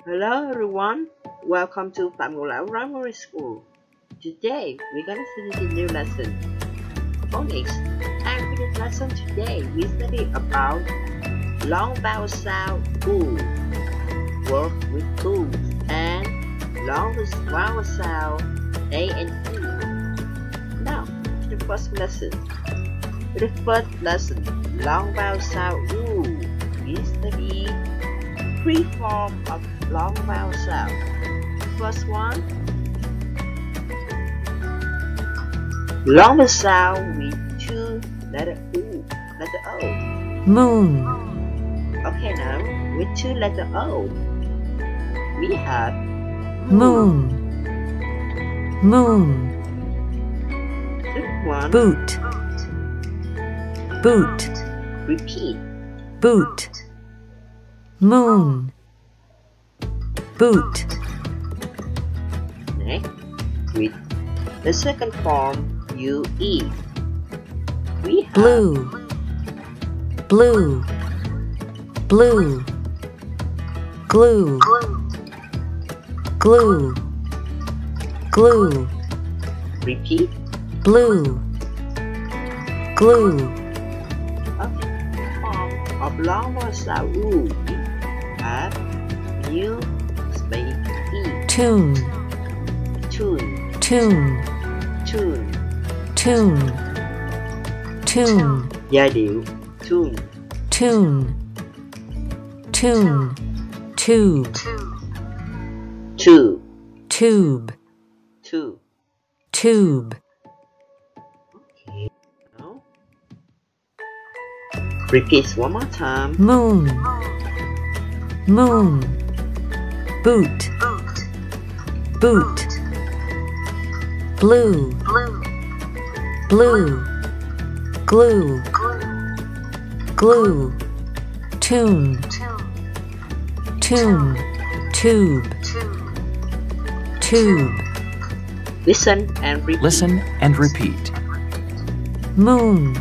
Hello everyone, welcome to Phonics Primary School. Today we're gonna study the new lesson, Phonics. And for this lesson today we study about long vowel sound oo, work with oo, and long vowel sound a and e. Now, the first lesson. For the first lesson, long vowel sound oo, we study three forms of long vowel sound. First one, long vowel sound with two letter O. Moon. Okay, now with two letter O, we have Moon. Moon. This one, Boot. Boot. repeat. Boot. Moon. Boot. Next, with the second form, UE, we have Blue. Blue. Blue. Glue. Glue. Glue. repeat. Blue. Glue. Okay, form of long vowel sound oo, we have new space E, Tune. tune, Tune. tune, Tune. Tune. giai điệu, tune, Tune. Tune. Tube. two, Tube. two. Tube. Okay, now repeat one more time. Moon. Moon. Boot. Boot. Blue. Blue. Glue. Glue. Tune. Tune. Tube. Tube. Listen and repeat. Listen and repeat. Moon.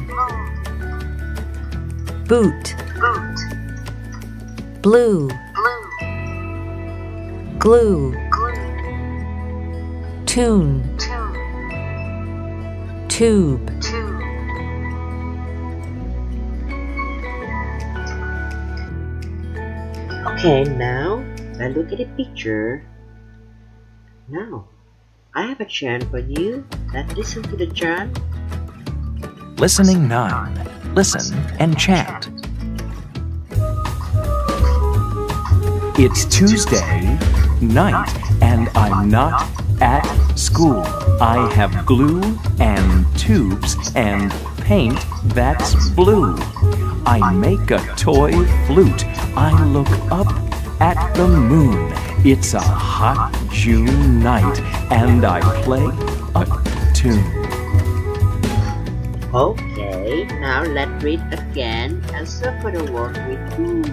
Boot. Blue. Glue. Tune. Tube. Okay, now let's look at the picture. Now, I have a chant for you. Let's listen to the chant. Listening 9. Listen and chant. It's Tuesday night and I'm not at school. I have glue and tubes and paint that's blue. I make a toy flute. I look up at the moon. It's a hot June night and I play a tune. Okay, now let's read again and circle the word with oo.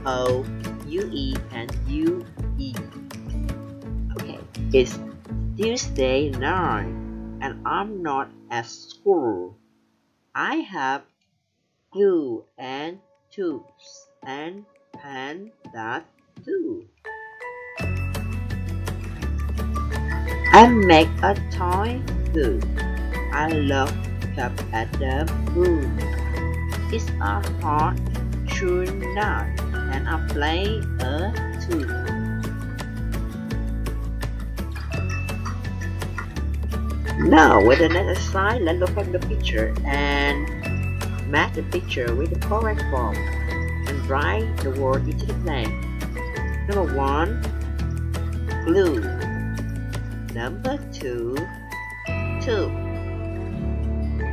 O, UE, and UE. Okay, it's Tuesday night and I'm not at school. I have glue and tubes and pen that too. I make a toy flute. I look up at the moon. It's a hot June night and I play a tune. Now with the next slide, let's look at the picture and match the picture with the correct form and write the word into the blank. Number 1, glue. Number 2, tube.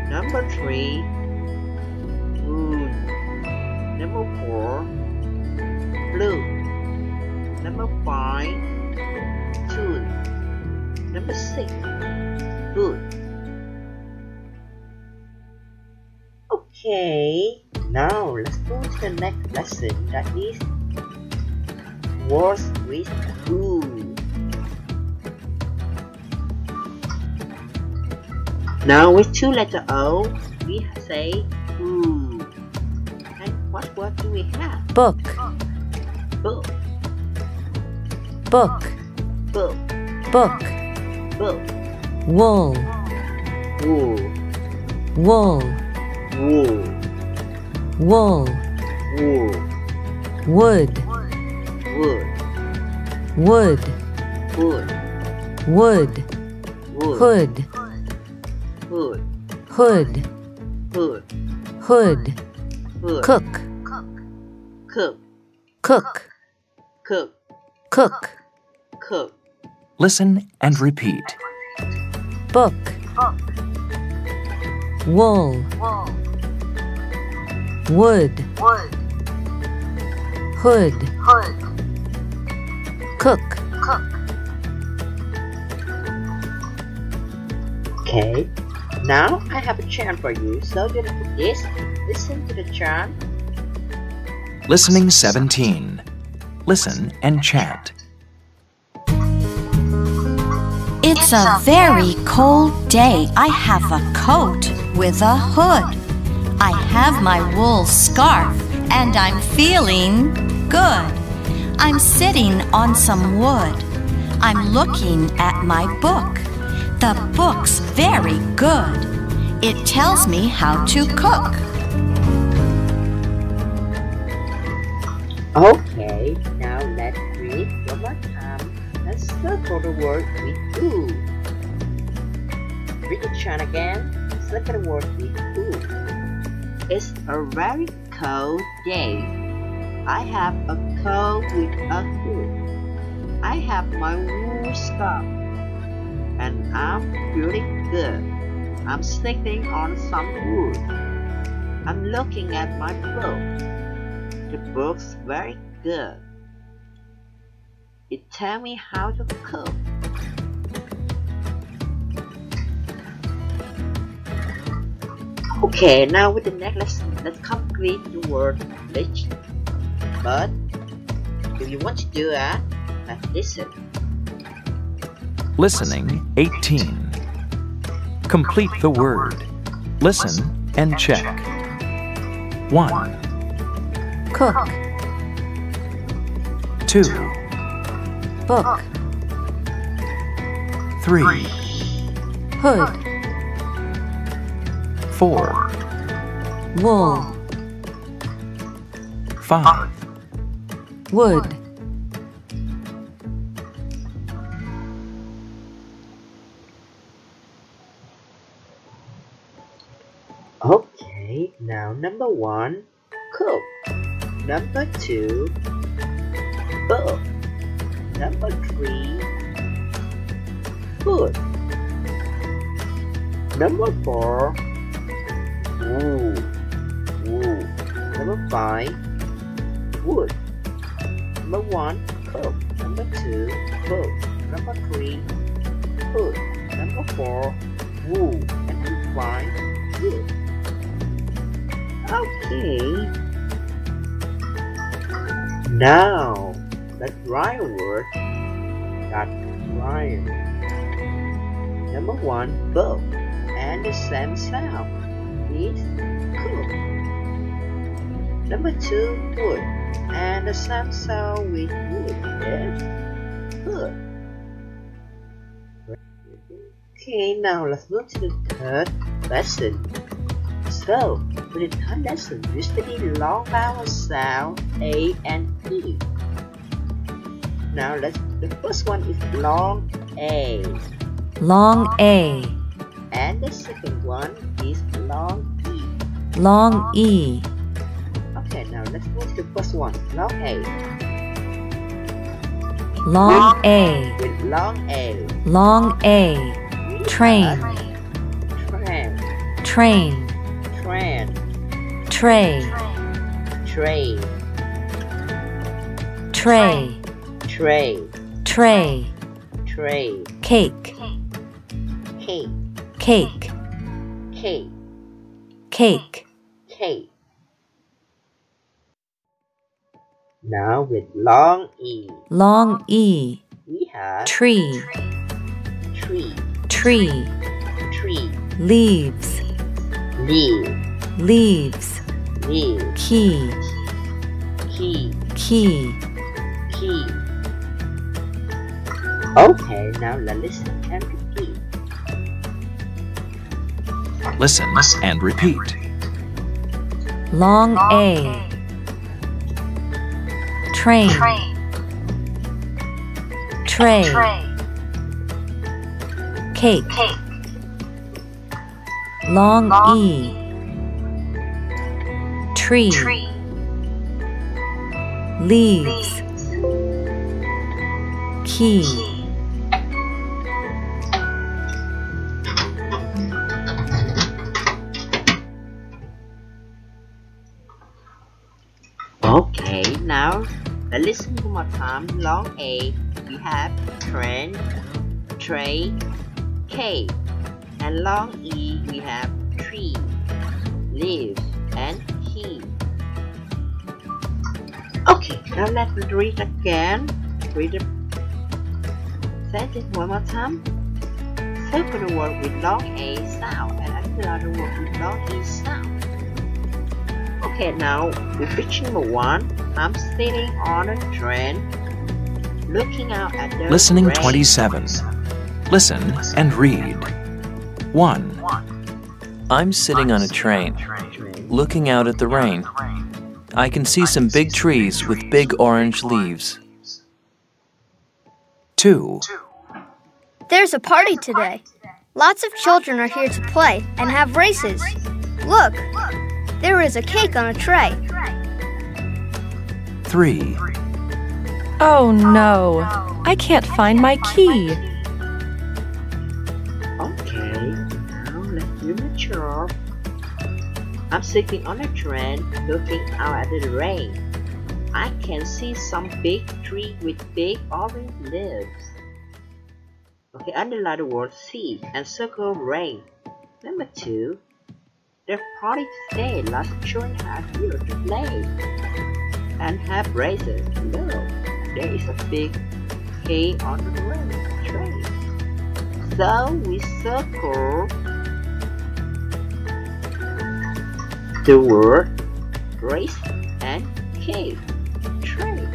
Number 3, moon. Number 4, blue. Number 5, tune. Number 6, boot. Okay, now let's go to the next lesson, that is words with oo. Now with two letter O, we say oo. And what word do we have? Book. Book. book, book, book, book, wool, wool, wool, wool, wool, wool, wood, wood, wood, wood, wood, wood, hood, hood, hood, hood, hood, hood, cook, cook, cook, cook, cook, cook, Listen and repeat. book, wool, wood, hood, cook. Okay, now I have a chant for you. So you repeat this. Listen to the chant. Listening 17. Listen and chant. It's a very cold day. I have a coat with a hood. I have my wool scarf and I'm feeling good. I'm sitting on some wood. I'm looking at my book. The book's very good. It tells me how to cook. Okay, now let's read one more time. Let's circle the word with who. Read the chant again. Circle the word with who. It's a very cold day. I have a coat with a hood. I have my wool scarf, and I'm feeling good. I'm sitting on some wood. I'm looking at my book. The book's very good. It tells me how to cook. Okay, now with the next lesson, let's complete the word which. But if you want to do that, let's listen. Listening 18. Complete the word. Listen and check. 1, Cook, 2, book, 3, hood, 4, wool, 5, wood. Okay, now number 1, cook. Number 2, book. Number 3, food. Number 4, wool. Number 5, wood. Number 1, cook. Number 2, book. Number 3, food. Number 4, wool. And number 5, wood. Okay. Now, let's write a word that rhymes. Number 1, book, and the same sound is cook. Number 2, wood, and the same sound with wood is cook. Okay, now let's move to the third lesson. So, for the third lesson, you study long vowel sound A and E. Now, the first one is long A, Long A, and the second one is long E. long E, Okay, now let's move to the first one, long A. long A, With long A, long A, we train, have train, train, tray, train, tray, tray, tray, tray, cake, cake, cake, cake, cake, cake. Now with long E, long E, we have tree, tree, tree, tree, leaves, leaf, leaves, leaf, key, key, key, key, Okay, now let's listen and repeat. Listen and repeat. Long A. Train. Tray. Cake. Long E. Tree. Leaves. Key. Okay, now let's listen one more time. Long A, we have train, tray, cake. And long E, we have tree, leaves, and key. Okay, now let's read again. Read the sentence one more time. Circle the word with long A sound and underline the word with long E sound. Okay, now with picture number 1, I'm sitting on a train, looking out at the Listening rain. 27. Listen and read. 1. I'm sitting on a train, looking out at the rain. I can see some big trees with big orange leaves. 2. There's a party today. Lots of children are here to play and have races. Look, there is a cake on a tray. 3. Oh no, I can't find my key. Okay, now let's do the job. I'm sitting on a train, looking out at the rain. I can see some big tree with big orange leaves. Okay, underline the word see and circle rain. Number 2. The party today, lots of children are here to play and have races. Look, there is a big cake on the train. So we circle the word race and cake tray.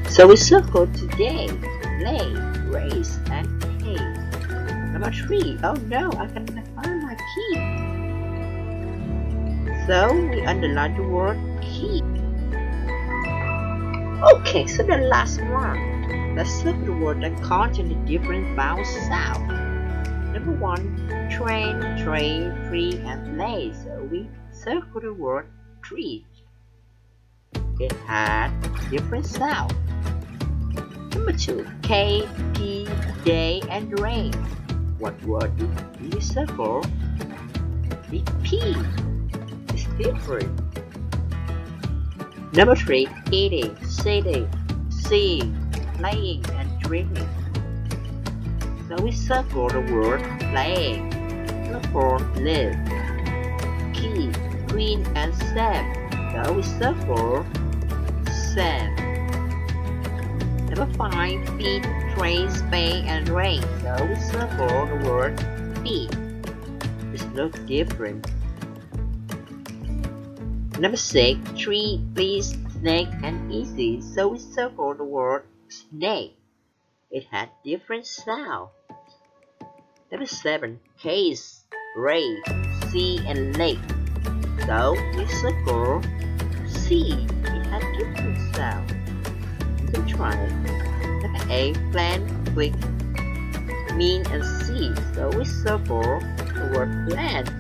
So we circle today, play, race, and cake. Number 3. Oh no, I cannot find my key. So we underline the word key. Okay, so the last one. Let's circle the word that contains the different vowel sound. Number 1, train, tray, tree, and play. So we circle the word tree. It had different sound. Number 2, K, P, day, and rain. What word do we circle? The P is different. Number 3, eating, sitting, seeing, playing, and dreaming. So we circle the word playing. Number 4, live, key, green, and sand. So we circle sand. Number 5, feet, train, spade, and rain. So we circle the word feet. It looks different. Number 6, tree, beast, snake, and easy. So we circle the word snake. It had different sound. Number 7, case, ray, sea, and lake. So we circle sea. It had different sound. You can try it. Number 8, plant, quick, mean, and see. So we circle the word plant.